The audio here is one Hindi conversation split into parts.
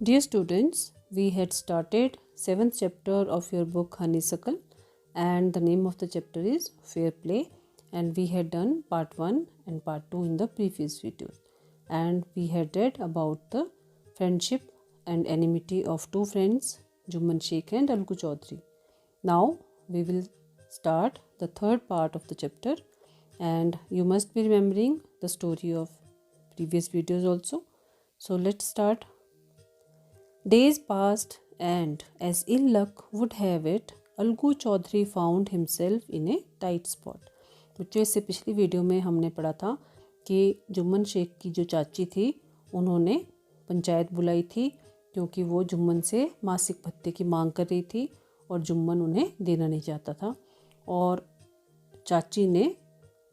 Dear students, we had started 7th chapter of your book Honeysuckle, and the name of the chapter is Fair Play, and we had done part 1 and part 2 in the previous video, and we had read about the friendship and enmity of two friends, Juman Sheikh and Algu Chaudhary. Now we will start the third part of the chapter, and you must be remembering the story of previous videos also. So let's start. Days passed, and as ill luck would have it, Algu Chaudhary found himself in a tight spot. बच्चों, इससे पिछली वीडियो में हमने पढ़ा था कि जुम्मन शेख की जो चाची थी उन्होंने पंचायत बुलाई थी क्योंकि वो जुम्मन से मासिक भत्ते की मांग कर रही थी और जुम्मन उन्हें देना नहीं चाहता था। और चाची ने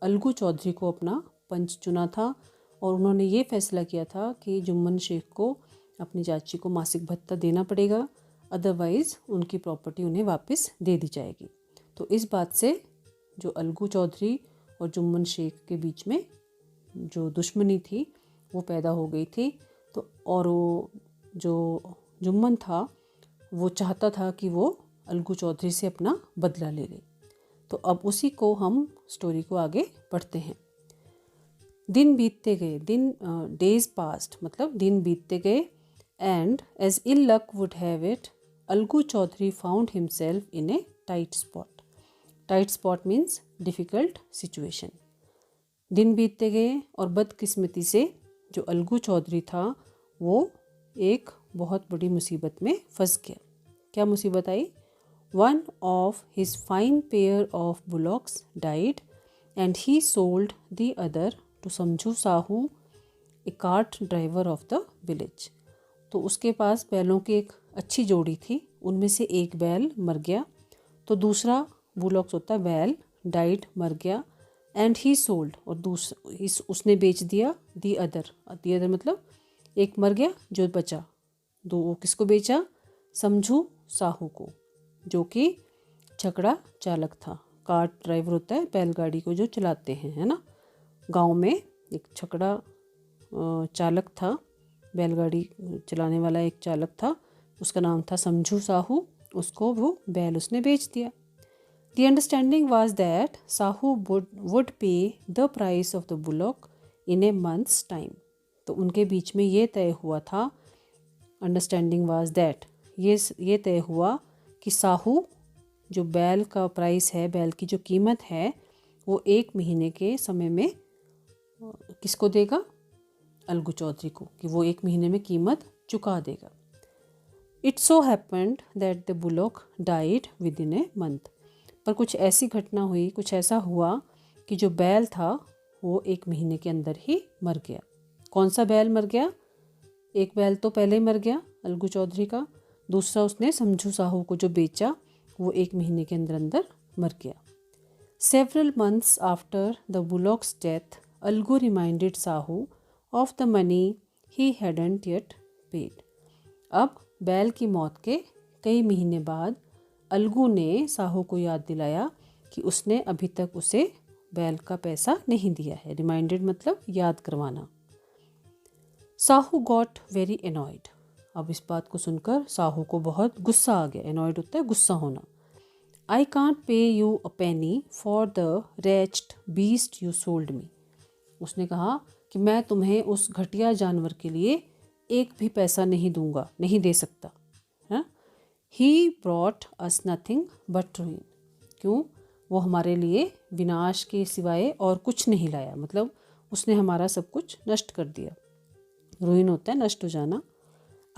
अलगू चौधरी को अपना पंच चुना था और उन्होंने ये फैसला किया था कि जुम्मन शेख को अपनी चाची को मासिक भत्ता देना पड़ेगा, अदरवाइज़ उनकी प्रॉपर्टी उन्हें वापस दे दी जाएगी। तो इस बात से जो अलगू चौधरी और जुम्मन शेख के बीच में जो दुश्मनी थी वो पैदा हो गई थी। तो और वो जो जुम्मन था वो चाहता था कि वो अलगू चौधरी से अपना बदला ले ले। तो अब उसी को हम स्टोरी को आगे पढ़ते हैं। दिन बीतते गए, डेज पास्ट मतलब दिन बीतते गए, and as ill luck would have it, Algu Chaudhary found himself in a tight spot. Tight spot means difficult situation. दिन बीतते गए और बदकिस्मती से जो अलगू चौधरी था वो एक बहुत बड़ी मुसीबत में फंस गया। क्या मुसीबत आई? One of his fine pair of bullocks died and he sold the other to Samju Sahu, a cart driver of the village. तो उसके पास बैलों की एक अच्छी जोड़ी थी, उनमें से एक बैल मर गया तो दूसरा बुलॉक्स होता है बैल, डाइड मर गया, एंड ही सोल्ड और उसने बेच दिया दी अदर मतलब एक मर गया जो बचा, दो किसको बेचा? समझू साहू को, जो कि छकड़ा चालक था। कार्ट ड्राइवर होता है बैलगाड़ी को जो चलाते हैं, है ना। गांव में एक छकड़ा चालक था, बैलगाड़ी चलाने वाला एक चालक था, उसका नाम था समझू साहू। उसको वो बैल उसने बेच दिया। The understanding was that Sahu would pay the price of the bullock in a month's time. तो उनके बीच में ये तय हुआ था, अंडरस्टैंडिंग वाज दैट ये तय हुआ कि साहू जो बैल का प्राइस है, बैल की जो कीमत है, वो 1 महीने के समय में किसको देगा? अलगू चौधरी को, कि वो 1 महीने में कीमत चुका देगा। It so happened that the bullock died with in a month. पर कुछ ऐसी घटना हुई, कुछ ऐसा हुआ कि जो बैल था वो 1 महीने के अंदर ही मर गया। कौन सा बैल मर गया? एक बैल तो पहले ही मर गया अलगू चौधरी का, दूसरा उसने समझू साहू को जो बेचा वो 1 महीने के अंदर अंदर मर गया। Several months after the bullocks death, Algu reminded Sahu of the money he hadn't yet paid. अब बैल की मौत के कई महीने बाद अलगू ने साहू को याद दिलाया कि उसने अभी तक उसे बैल का पैसा नहीं दिया है। रिमाइंडेड मतलब याद करवाना। Sahu got very annoyed. अब इस बात को सुनकर साहू को बहुत गुस्सा आ गया। एनॉयड होता है गुस्सा होना। I can't pay you a penny for the wretched beast you sold me. उसने कहा कि मैं तुम्हें उस घटिया जानवर के लिए एक भी पैसा नहीं दूंगा, नहीं दे सकता। है he brought us nothing but ruin. क्यों? वो हमारे लिए विनाश के सिवाय और कुछ नहीं लाया, मतलब उसने हमारा सब कुछ नष्ट कर दिया। रुइन होता है नष्ट हो जाना।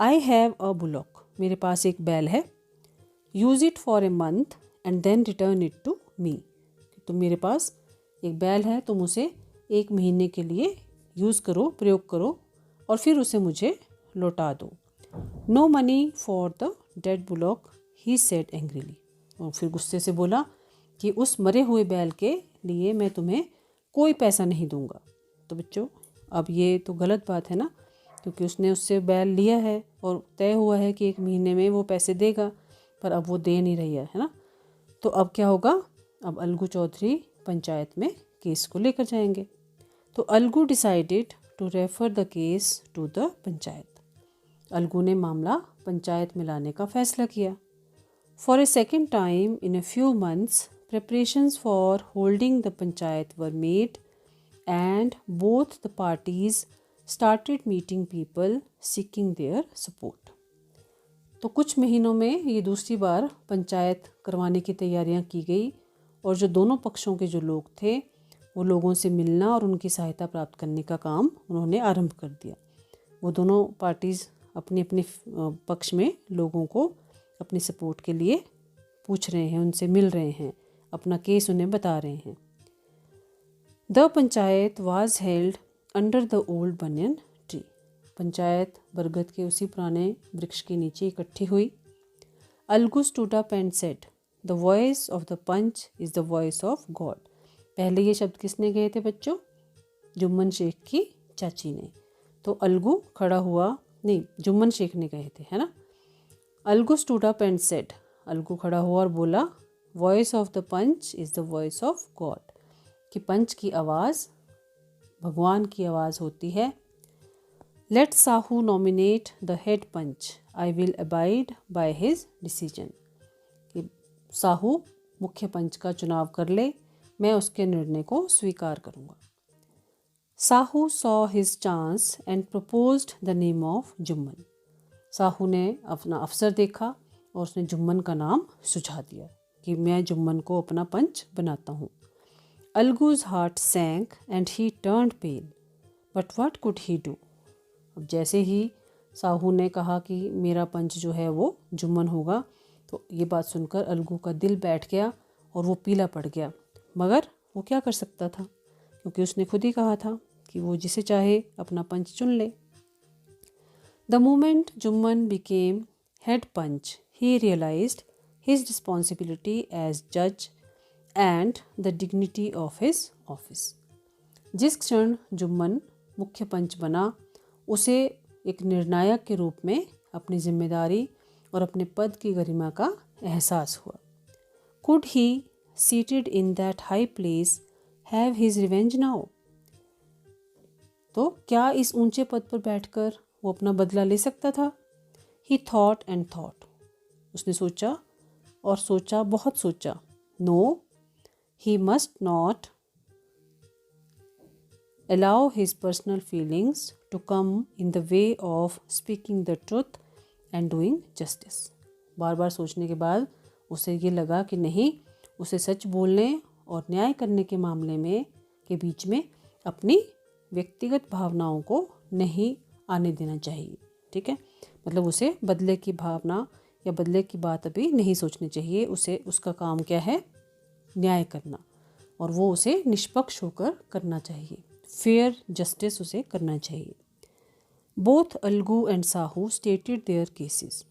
I have a bullock. मेरे पास एक बैल है। Use it for a month and then return it to me. तुम मेरे पास एक बैल है, तुम उसे 1 महीने के लिए यूज़ करो, प्रयोग करो और फिर उसे मुझे लौटा दो। No money for the dead bullock he said angrily. और फिर गुस्से से बोला कि उस मरे हुए बैल के लिए मैं तुम्हें कोई पैसा नहीं दूंगा। तो बच्चों, अब ये तो गलत बात है ना, क्योंकि उसने उससे बैल लिया है और तय हुआ है कि 1 महीने में वो पैसे देगा, पर अब वो दे नहीं रही है ना। तो अब क्या होगा? अब अलगू चौधरी पंचायत में केस को लेकर जाएंगे। तो Algu decided to refer the case to the panchayat. Algu ने मामला पंचायत में लाने का फैसला किया। For a second time in a few months preparations for holding the panchayat were made and both the parties started meeting people seeking their support. तो कुछ महीनों में ये दूसरी बार पंचायत करवाने की तैयारियां की गई और जो दोनों पक्षों के जो लोग थे वो लोगों से मिलना और उनकी सहायता प्राप्त करने का काम उन्होंने आरंभ कर दिया। वो दोनों पार्टीज़ अपने अपने पक्ष में लोगों को अपनी सपोर्ट के लिए पूछ रहे हैं, उनसे मिल रहे हैं, अपना केस उन्हें बता रहे हैं। The panchayat was held under the old banyan tree. Panchayat बरगद के उसी पुराने वृक्ष के नीचे इकट्ठी हुई। Algu stood up and said the voice of the panch is the voice of God. पहले ये शब्द किसने कहे थे बच्चों? जुम्मन शेख की चाची ने। तो अलगू खड़ा हुआ, नहीं, जुम्मन शेख ने कहे थे, है ना। Algu stood up and said, Algu खड़ा हुआ और बोला, voice of the panch is the voice of God, कि पंच की आवाज़ भगवान की आवाज़ होती है। Let Sahu nominate the head panch, I will abide by his decision. कि साहू मुख्य पंच का चुनाव कर ले, मैं उसके निर्णय को स्वीकार करूँगा। Sahu saw his chance and proposed the name of Jumman. Sahu ने अपना अवसर देखा और उसने जुम्मन का नाम सुझा दिया कि मैं जुम्मन को अपना पंच बनाता हूँ। Alagu's heart sank and he turned pale, but what could he do. अब जैसे ही साहू ने कहा कि मेरा पंच जो है वो जुम्मन होगा, तो ये बात सुनकर अलगू का दिल बैठ गया और वो पीला पड़ गया। मगर वो क्या कर सकता था, क्योंकि उसने खुद ही कहा था कि वो जिसे चाहे अपना पंच चुन ले। The moment Jumman became head panch, he realised his responsibility as जज and the dignity of his office. जिस क्षण जुम्मन मुख्य पंच बना, उसे एक निर्णायक के रूप में अपनी जिम्मेदारी और अपने पद की गरिमा का एहसास हुआ। Could he seated in that high place have his revenge now? तो क्या इस ऊंचे पद पर बैठकर वो अपना बदला ले सकता था? He thought and thought. उसने सोचा और सोचा, बहुत सोचा। No, he must not allow his personal feelings to come in the way of speaking the truth and doing justice. बार बार सोचने के बाद उसे ये लगा कि नहीं, उसे सच बोलने और न्याय करने के मामले में के बीच में अपनी व्यक्तिगत भावनाओं को नहीं आने देना चाहिए। ठीक है, मतलब उसे बदले की भावना या बदले की बात अभी नहीं सोचनी चाहिए। उसे उसका काम क्या है? न्याय करना, और वो उसे निष्पक्ष होकर करना चाहिए। फेयर जस्टिस उसे करना चाहिए। Both Algu and Sahu stated their cases.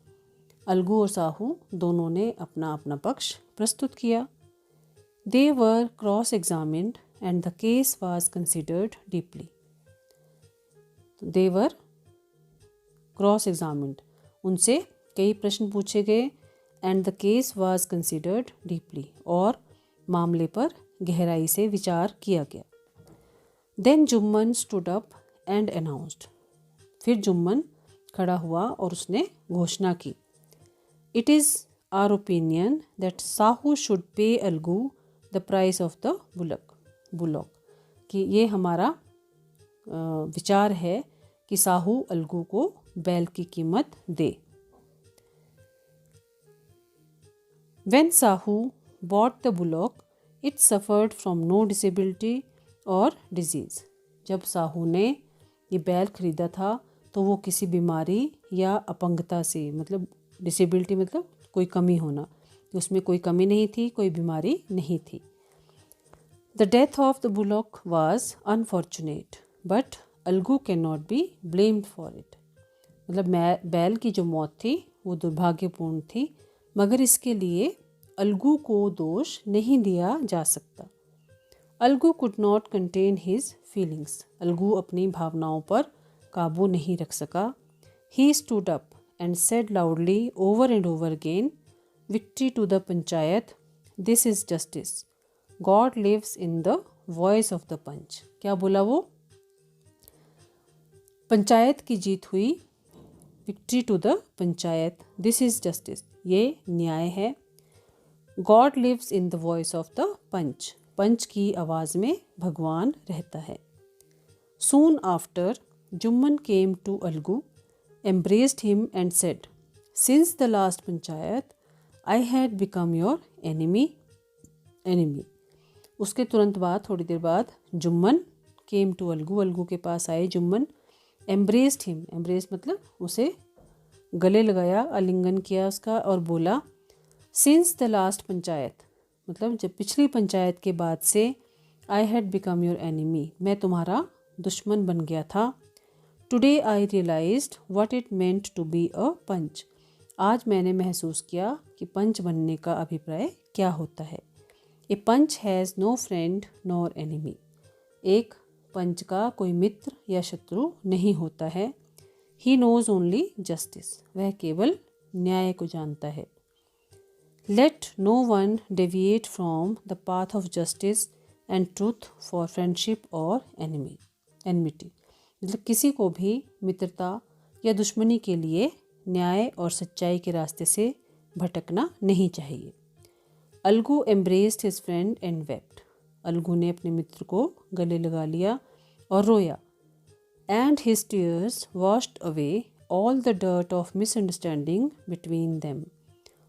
Algu और साहू दोनों ने अपना अपना पक्ष प्रस्तुत किया। They were cross-examined and the case was considered deeply. They were cross-examined. उनसे कई प्रश्न पूछे गए and the case was considered deeply. और मामले पर गहराई से विचार किया गया। Then Jumman stood up and announced. फिर जुम्मन खड़ा हुआ और उसने घोषणा की। It is our opinion that Sahu should pay Algu the price of the bullock, कि ये हमारा विचार है कि साहू अलगू को बैल की कीमत दे। When Sahu bought the bullock it suffered from no disability or disease. जब साहू ने ये बैल खरीदा था तो वो किसी बीमारी या अपंगता से, मतलब डिसेबिलिटी मतलब कोई कमी होना, उसमें कोई कमी नहीं थी, कोई बीमारी नहीं थी। The death of the bullock was unfortunate but Algu can not be blamed for it. मतलब बैल की जो मौत थी वो दुर्भाग्यपूर्ण थी, मगर इसके लिए अलगू को दोष नहीं दिया जा सकता। Alagu could not contain his feelings. Alagu अपनी भावनाओं पर काबू नहीं रख सका। He stood up and said loudly over and over again, victory to the panchayat, this is justice, God lives in the voice of the panch. क्या बोला वो? पंचायत की जीत हुई, victory to the panchayat, this is justice, ये न्याय है। God lives in the voice of the panch, panch की आवाज़ में भगवान रहता है। Soon after Jumman came to Algu, embraced him and said, since the last panchayat I had become your enemy। उसके तुरंत बाद, थोड़ी देर बाद, जुम्मन केम टू अलगू, अलगू के पास आए जुम्मन। embraced him, embraced मतलब उसे गले लगाया, आलिंगन किया उसका, और बोला since the last पंचायत मतलब जब पिछली पंचायत के बाद से, I had become your enemy, मैं तुम्हारा दुश्मन बन गया था। Today I realised what it meant to be a panch, आज मैंने महसूस किया कि पंच बनने का अभिप्राय क्या होता है। A panch has no friend nor enemy, एक पंच का कोई मित्र या शत्रु नहीं होता है। ही नोज ओनली जस्टिस, वह केवल न्याय को जानता है। Let no one deviate from the path of justice and truth for friendship और एनिमिटी, मतलब किसी को भी मित्रता या दुश्मनी के लिए न्याय और सच्चाई के रास्ते से भटकना नहीं चाहिए। Algu embraced his friend and wept, Algu ने अपने मित्र को गले लगा लिया और रोया। And his tears washed away all the dirt of misunderstanding between them,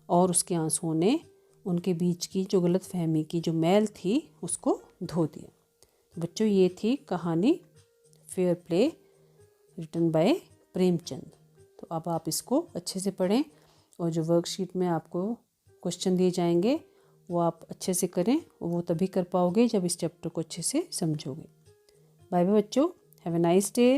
और उसके आंसुओं ने उनके बीच की जो गलत फहमी की जो मैल थी उसको धो दिया। बच्चों, ये थी कहानी fair play written by Premchand. तो अब आप इसको अच्छे से पढ़ें, और जो वर्कशीट में आपको क्वेश्चन दिए जाएंगे वो आप अच्छे से करें, वो तभी कर पाओगे जब इस चैप्टर को अच्छे से समझोगे। बाय बाय बच्चों, हैव अ नाइस डे।